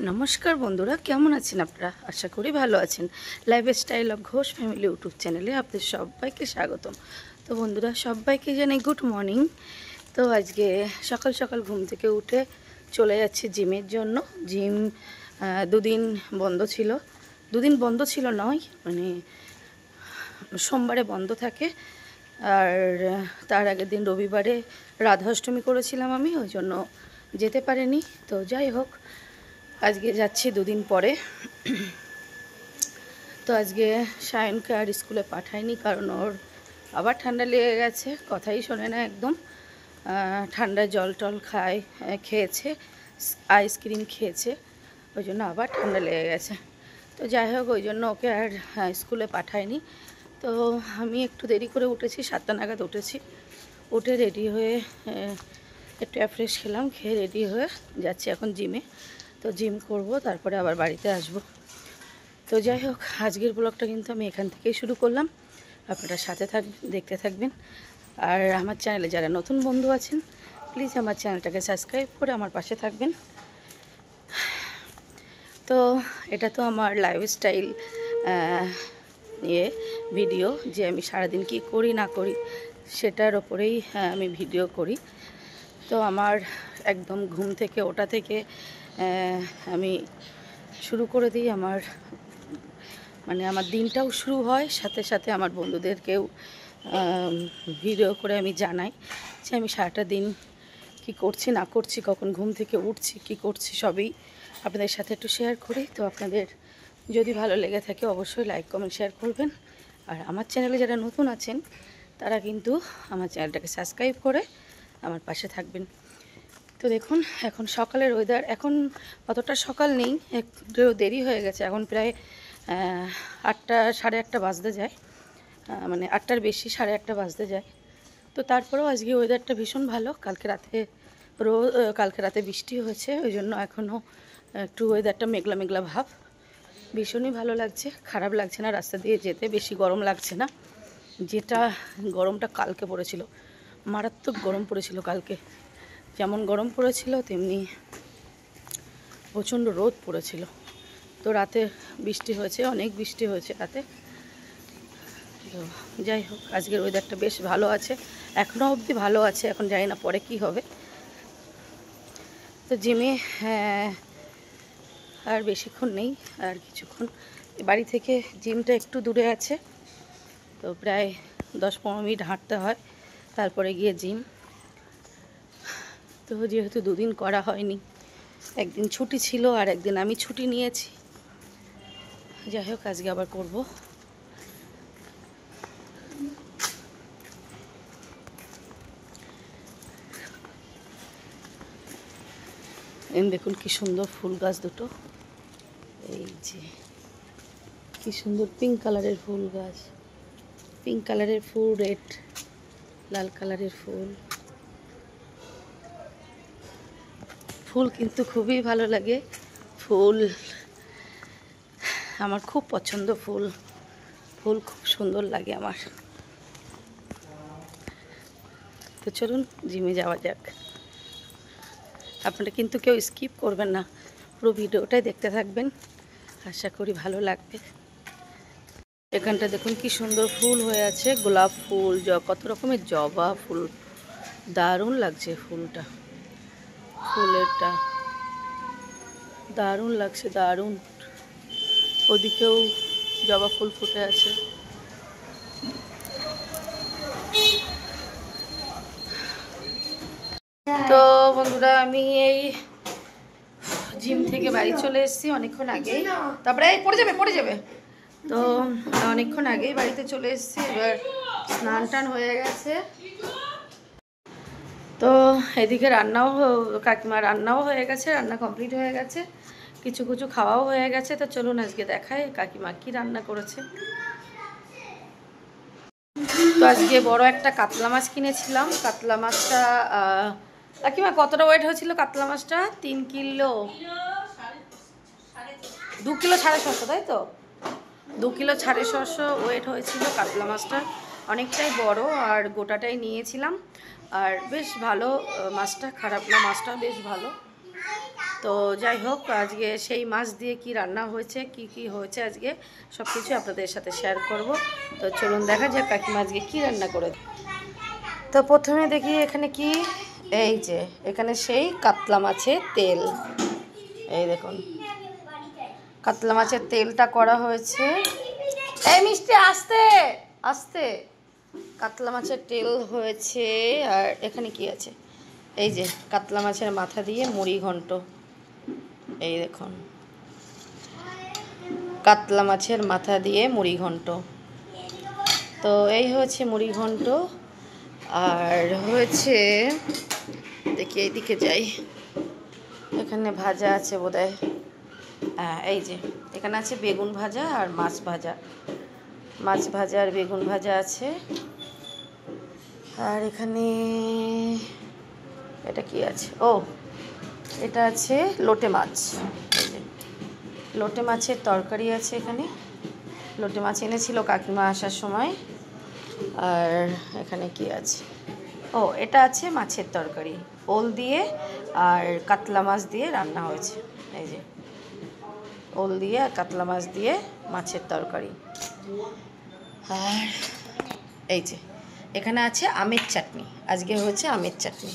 নমস্কার বন্ধুরা, কেমন আছেন আপনারা? আশা করি ভালো আছেন। Lifestyle of Ghosh family YouTube চ্যানেলে আপনাদের সবাইকে স্বাগতম। তো বন্ধুরা, সবাইকে জানাই গুড মর্নিং। তো আজকে সকাল সকাল ঘুম থেকে উঠে চলে যাচ্ছি জিমের জন্য। জিম দুদিন বন্ধ ছিল। দুদিন বন্ধ ছিল নয়, মানে সোমবারে বন্ধ থাকে, আর তার আগের দিন রবিবারে রাধাষ্টমী করেছিলাম আমি, ওই জন্য যেতে পারিনি। তো যাই হোক, আজকে যাচ্ছি দুদিন পরে। তো আজকে সায়নকে আর স্কুলে পাঠাইনি, কারণ ওর আবার ঠান্ডা লেগে গেছে, কথাই শোনে না একদম। ঠান্ডায় জল টল খেয়েছে, আইসক্রিম খেয়েছে, ওই জন্য আবার ঠান্ডা লেগে গেছে। তো যাই হোক, ওই জন্য ওকে আর স্কুলে পাঠাইনি। তো আমি একটু দেরি করে উঠেছি, 7টা নাগাদ উঠেছি। উঠে রেডি হয়ে একটু ফ্রেশ খেলাম, খেয়ে রেডি হয়ে যাচ্ছি এখন জিমে। তো জিম করব, তারপরে আবার বাড়িতে আসব। তো যাই হোক, আজকের ব্লগটা কিন্তু আমি এখান থেকেই শুরু করলাম। আপনারা সাথে দেখতে থাকবেন। আর আমার চ্যানেলে যারা নতুন বন্ধু আছেন, প্লিজ আমার চ্যানেলটাকে সাবস্ক্রাইব করে আমার পাশে থাকবেন। তো এটা তো আমার লাইফস্টাইল নিয়ে ভিডিও, যে আমি সারাদিন কি করি না করি সেটার ওপরেই আমি ভিডিও করি। তো আমার একদম ঘুম থেকে ওঠা থেকে আমি শুরু করে দিই। আমার দিনটাও শুরু হয়, সাথে সাথে আমার বন্ধুদেরকেও ভিডিও করে আমি জানাই যে আমি সারাটা দিন কি করছি না করছি, কখন ঘুম থেকে উঠছি, কি করছি, সবই আপনাদের সাথে একটু শেয়ার করি। তো আপনাদের যদি ভালো লেগে থাকে অবশ্যই লাইক কমেন্ট শেয়ার করবেন। আর আমার চ্যানেলে যারা নতুন আছেন তারা কিন্তু আমার চ্যানেলটাকে সাবস্ক্রাইব করে আমার পাশে থাকবেন। তো দেখুন, এখন সকালের ওয়েদার, এখন অতটা সকাল নেই, একটু দেরি হয়ে গেছে, এখন প্রায় 8টা, সাড়ে 8টা বাজতে যায়, মানে 8টার বেশি, সাড়ে 8টা বাজতে যায়। তো তারপরেও আজকে ওয়েদারটা ভীষণ ভালো। কালকে রাতে বৃষ্টি হয়েছে, ওই জন্য এখনও একটু ওয়েদারটা মেঘলা মেঘলা ভাব। ভীষণই ভালো লাগছে, খারাপ লাগছে না, রাস্তা দিয়ে যেতে বেশি গরম লাগছে না। যেটা গরমটা কালকে পড়েছিল, মারাত্মক গরম পড়েছিল কালকে। যেমন গরম পড়েছিল তেমনি প্রচণ্ড রোদ পড়েছিল। তো রাতে বৃষ্টি হয়েছে, অনেক বৃষ্টি হয়েছে রাতে। তো যাই হোক, আজকের ওয়েদারটা বেশ ভালো আছে, এখনও অবধি ভালো আছে, এখন জানি না পরে কি হবে। তো জিমে আর বেশিক্ষণ নেই, আর কিছুক্ষণ। বাড়ি থেকে জিমটা একটু দূরে আছে, তো প্রায় 10-15 মিনিট হাঁটতে হয়, তারপরে গিয়ে জিম। তো যেহেতু দুদিন করা হয়নি, একদিন ছুটি ছিল আর একদিন আমি ছুটি নিয়েছি। যাই হোক, আজকে আবার করব। দেখুন কি সুন্দর ফুল গাছ দুটো, এই যে কি সুন্দর পিঙ্ক কালারের ফুল গাছ, পিঙ্ক কালারের ফুল, রেড লাল কালারের ফুল। ফুল কিন্তু খুবই ভালো লাগে, ফুল আমার খুব পছন্দ। ফুল ফুল খুব সুন্দর লাগে আমার। তো চলুন জিমে যাওয়া যাক। আপনারা কিন্তু কেউ স্কিপ করবেন না, পুরো ভিডিওটাই দেখতে থাকবেন, আশা করি ভালো লাগবে। এখানটা দেখুন কি সুন্দর ফুল হয়ে আছে, গোলাপ ফুল, কত রকমের জবা ফুল, দারুণ লাগছে ফুলটা, ফুলেরটা দারুণ লাগছে, দারুণ। ওদিকেও জবা ফুল ফুটে আছে। তো বন্ধুরা, আমি এই জিম থেকে বাড়ি চলে এসেছি অনেকক্ষণ আগেই, তারপরে পড়ে যাবে। তো অনেকক্ষণ আগেই বাড়িতে চলে এসেছি, এবার স্নান টান হয়ে গেছে। তো এদিকে কাকিমার রান্নাও হয়ে গেছে, রান্না কমপ্লিট হয়ে গেছে, কিছু কিছু খাওয়াও হয়ে গেছে। তো চলুন আজকে দেখাই কাকিমা কি রান্না করেছে। তো আজকে বড় একটা কাতলা মাছ কিনেছিলাম। কাতলা মাছটা কাকিমা কতটা ওয়েট হয়েছিল কাতলা মাছটা? 3 কিলো, 2 কিলো 650, তাই তো? 2 কিলো 650 ওয়েট হয়েছিল কাতলা মাছটা, অনেকটাই বড়, আর গোটাটাই নিয়েছিলাম। আর বেশ ভালো মাছটা, খারাপ না, মাছটা বেশ ভালো। তো যাই হোক, আজকে সেই মাছ দিয়ে কি রান্না হয়েছে, কি কি হয়েছে আজকে সব কিছু আপনাদের সাথে শেয়ার করব। তো চলুন দেখা যাক কাকিমা আজকে কি রান্না করে। তো প্রথমে দেখি এখানে কি, এই যে এখানে সেই কাতলা মাছের তেল, এই দেখুন কাতলা মাছের তেলটা করা হয়েছে। এই মিষ্টি আস্তে আস্তে, কাতলা মাছের তেল হয়েছে। আর এখানে কি আছে, এই যে কাতলা মাছের মাথা দিয়ে মুড়ি ঘন্ট, এই দেখুন কাতলা মাছের মাথা দিয়ে মুড়ি ঘন্ট। তো এই হচ্ছে মুড়ি ঘন্ট। আর হয়েছে, দেখি এইদিকে যাই, এখানে ভাজা আছে বোধহয়, হ্যাঁ এই যে এখানে আছে বেগুন ভাজা আর মাছ ভাজা, মাছ ভাজা আর বেগুন ভাজা আছে। আর এখানে এটা কি আছে, ও এটা আছে লোটে মাছ, এই যে লোটে মাছের তরকারি আছে এখানে। লোটে মাছ এনেছিল কাকিমা আসার সময়। আর এখানে কি আছে, ও এটা আছে মাছের তরকারি, ওল দিয়ে আর কাতলা মাছ দিয়ে রান্না হয়েছে। এই যে ওল দিয়ে আর কাতলা মাছ দিয়ে মাছের তরকারি। আর এই যে এখানে আছে আমের চাটনি, আজকে হয়েছে আমের চাটনি,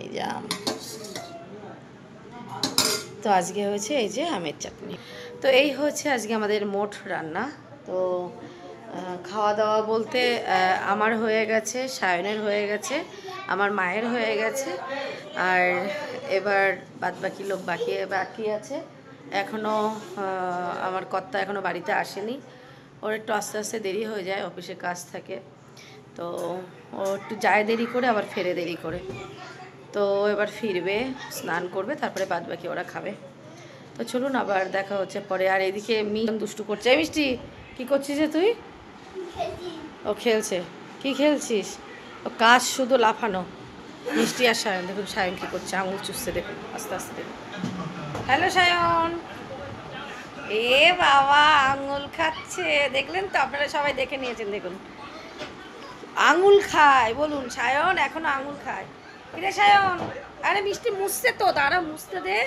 এই যে আম। তো আজকে হয়েছে এই যে আমের চাটনি। তো এই হচ্ছে আজকে আমাদের মোট রান্না। তো খাওয়া দাওয়া বলতে আমার হয়ে গেছে, সায়নের হয়ে গেছে, আমার মায়ের হয়ে গেছে। আর এবার বাদবাকি লোক বাকি আছে। এখনও আমার কর্তা এখনও বাড়িতে আসেনি, ওর একটু আস্তে আস্তে দেরি হয়ে যায়, অফিসে কাজ থাকে। তো ও একটু যায় দেরি করে, আবার ফেরে দেরি করে। তো এবার ফিরবে, স্নান করবে, তারপরে বাদবাকি ওরা খাবে। তো চলুন আবার দেখা হচ্ছে পরে। আর এদিকে দুষ্টু করছে। এই মিষ্টি কী করছিস যে তুই? ও খেলছে। কি খেলছিস? ও কাজ শুধু লাফানো। মিষ্টি আর সায়ন, দেখুন সায়ন কী করছে, আঙুল চুষছে, দেখুন আস্তে আস্তে দেখুন। হ্যালো সায়ন, এ বাবা আঙুল খাচ্ছে, দেখলেন তো, আপনারা সবাই দেখে নিয়েছেন, দেখুন আঙুল খায়। বলুন সায়ন এখনো আঙুল খায়। কিরে সায়ন, আরে মিষ্টি মুছছে তো, দাঁড়া মুছতে দে।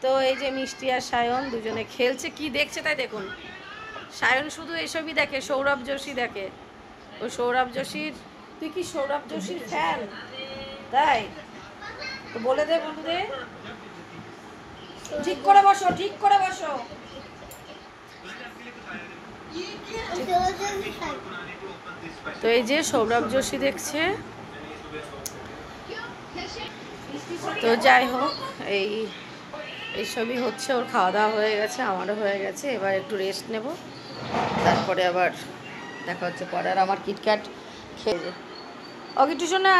তো এই যে মিষ্টি আর সায়ন দুজনে খেলছে, কি দেখছে তাই দেখুন। সায়ন শুধু এসবই দেখে, সৌরভ যোশী দেখে। ও সৌরভ যোশীর, তুই কি সৌরভ যোশীর ফ্যান? তাই তো বলে দে বন্ধুদের, ঠিক করে বসো, ঠিক করে বসো। তো এই যে সৌরভ যোশী দেখছে। তো যাই হোক, এইসবই হচ্ছে। ওর খাওয়া দাওয়া হয়ে গেছে, আমারও হয়ে গেছে। এবার একটু রেস্ট নেব, তারপরে আবার দেখা হচ্ছে পরে। আর আমার কিটক্যাট খেয়ে যে অগিটু শোনা,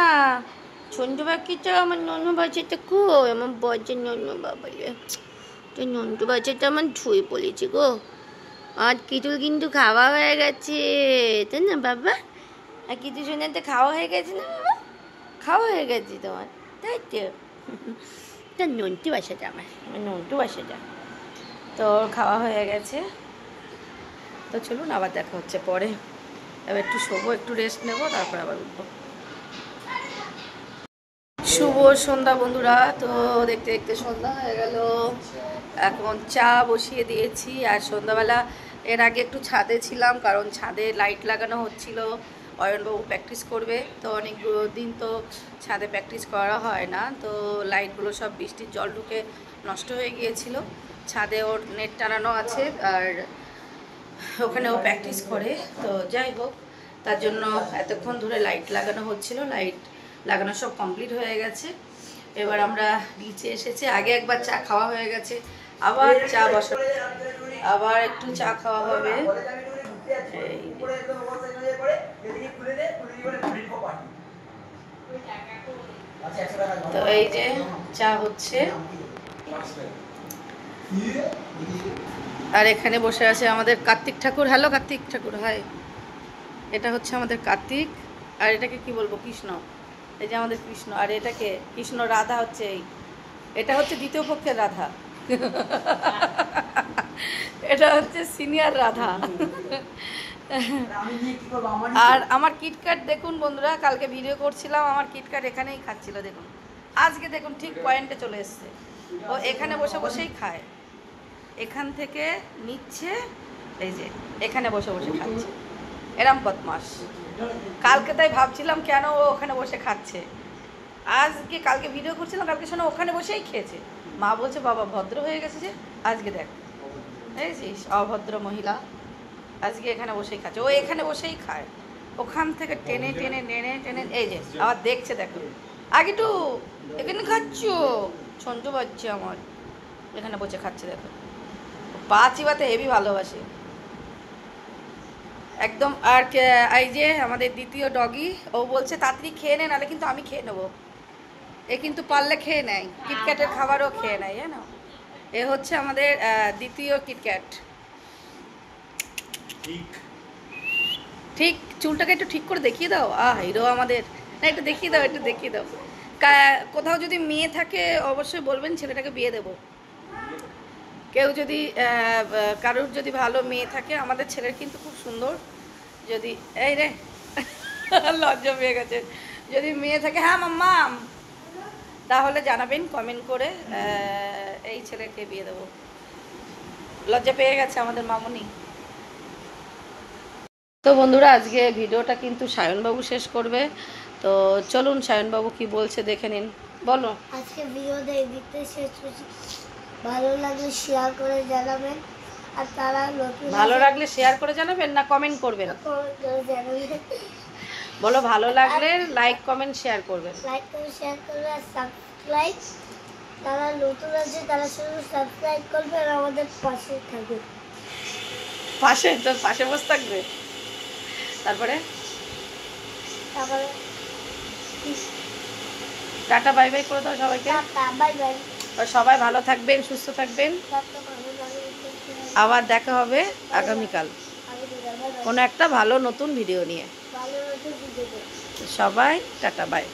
সন্ধ্যে বাকিটা আমার ননু বাচ্চাটা কো, আমার বজ্জের ননু বাবা, তো নন্টু বাচ্চাটা আমার ছুঁয়ে পড়েছে গো। আর কিটুল কিন্তু খাওয়া হয়ে গেছে, তাই না বাবা? আর কিটু শোনাতে খাওয়া হয়ে গেছে না বাবা? খাওয়া হয়ে গেছে তোমার, তাই তো? তা নন্টু বাসাটা আমার নন্টু বাসাটা তো খাওয়া হয়ে গেছে। তো চলুন আবার দেখা হচ্ছে পরে। এবার একটু শোবো, একটু রেস্ট নেব, তারপর আবার উঠবো। শুভ সন্ধ্যা বন্ধুরা। তো দেখতে দেখতে সন্ধ্যা হয়ে গেল, এখন চা বসিয়ে দিয়েছি। আর সন্ধ্যাবেলা এর আগে একটু ছাদে ছিলাম, কারণ ছাদে লাইট লাগানো হচ্ছিল, অয়নবাবু প্র্যাকটিস করবে। তো অনেক দিন তো ছাদে প্র্যাকটিস করা হয় না, তো লাইটগুলো সব বৃষ্টির জল ঢুকে নষ্ট হয়ে গিয়েছিল। ছাদে ওর নেট টানানো আছে, আর ওখানে ও প্র্যাকটিস করে। তো যাই হোক, তার জন্য এতক্ষণ ধরে লাইট লাগানো হচ্ছিল। লাইট লাগানো সব কমপ্লিট হয়ে গেছে। এবার আমরা নিচে এসেছি। আগে একবার চা খাওয়া হয়ে গেছে, আবার চা বসা, আবার একটু চা খাওয়া হবে। তো এই যে চা হচ্ছে, আর এখানে বসে আছে আমাদের কার্তিক ঠাকুর। হ্যালো কার্তিক ঠাকুর, হাই। এটা হচ্ছে আমাদের কার্তিক, আর এটাকে কি বলবো, কৃষ্ণ। এই যে আমাদের কৃষ্ণ, আর এটাকে কৃষ্ণ, রাধা হচ্ছে এই, এটা হচ্ছে দ্বিতীয় পক্ষের রাধা, এটা হচ্ছে সিনিয়র রাধা। আর আমার কিটক্যাট দেখুন বন্ধুরা, কালকে ভিডিও করছিলাম, আমার কিটক্যাট এখানেই খাচ্ছিল, দেখুন আজকে দেখুন ঠিক পয়েন্টে চলে এসছে, ও এখানে বসে বসেই খায়, এখান থেকে নিচ্ছে, এই যে এখানে বসে বসে খাচ্ছে, এরম বদমাস। কালকে তাই ভাবছিলাম কেন ও ওখানে বসে খাচ্ছে, আজকে কালকে ভিডিও করছিলাম, কালকে শোনো ওখানে বসেই খেয়েছে। মা বলছে বাবা ভদ্র হয়ে গেছে যে, আজকে দেখ দেখেছিস অভদ্র মহিলা, আজকে এখানে বসেই খাচ্ছে, ও এখানে বসেই খায়, ওখান থেকে টেনে টেনে টেনে টেনে, এই যে আবার দেখছে দেখো, আগে একটু এখানে খাচ্ছ, সঞ্জু বাজছে আমার, এখানে বসে খাচ্ছে দেখো, পা চিবাতে হেভি ভালোবাসে একদম। আর এই যে আমাদের দ্বিতীয় ডগি, ও বলছে তাড়াতাড়ি খেয়ে নে, নাহলে কিন্তু আমি খেয়ে নেবো। এ কিন্তু পারলে খেয়ে নেয়, কিটক্যাটের খাবারও খেয়ে নেয়, জানো। এ হচ্ছে আমাদের দ্বিতীয় কিটক্যাট। ঠিক চুলটাকে একটু ঠিক করে দেখিয়ে দাও, হিরো আমাদের, না একটু দেখিয়ে দাও, একটু দেখিয়ে দাও। কোথাও যদি মেয়ে থাকে অবশ্যই বলবেন, ছেলেটাকে বিয়ে দেবো। কেউ যদি কারোর যদি ভালো মেয়ে থাকে, আমাদের ছেলের কিন্তু খুব সুন্দর, যদি এই রে লজ্জা পেয়ে গেছে, যদি মেয়ে থাকে, হ্যাঁ মাম্মা, তাহলে জানাবেন কমেন্ট করে, এই ছেলেকে বিয়ে দেবো। লজ্জা পেয়ে গেছে আমাদের মামুনি। তো বন্ধুরা, আজকে ভিডিওটা কিন্তু সায়নবাবু শেষ করবে, তো চলুন সায়নবাবু কি বলছে দেখে নিন, বলো। আজকে ভিডিওটা এদিকে শেষ করছি, ভালো লাগলে শেয়ার করে জানাবেন, আর তারা নতুন ভালো লাগলে শেয়ার করে জানাবেন না কমেন্ট করবেন? বলো ভালো লাগলে লাইক কমেন্ট শেয়ার করবেন, লাইক করে শেয়ার করবে, আর সাবস্ক্রাইব, তারা নতুন আছে তারা শুধু সাবস্ক্রাইব করবে আর আমাদের পাশে থাকবে, পাশে তো পাশে বসে থাকবে। তারপরে টাটা বাই বাই করে দাও সবাইকে, বাই বাই, সবাই ভালো থাকবেন, সুস্থ থাকবেন, আবার দেখা হবে আগামীকাল কোনো একটা ভালো নতুন ভিডিও নিয়ে। সবাই টাটা বাই।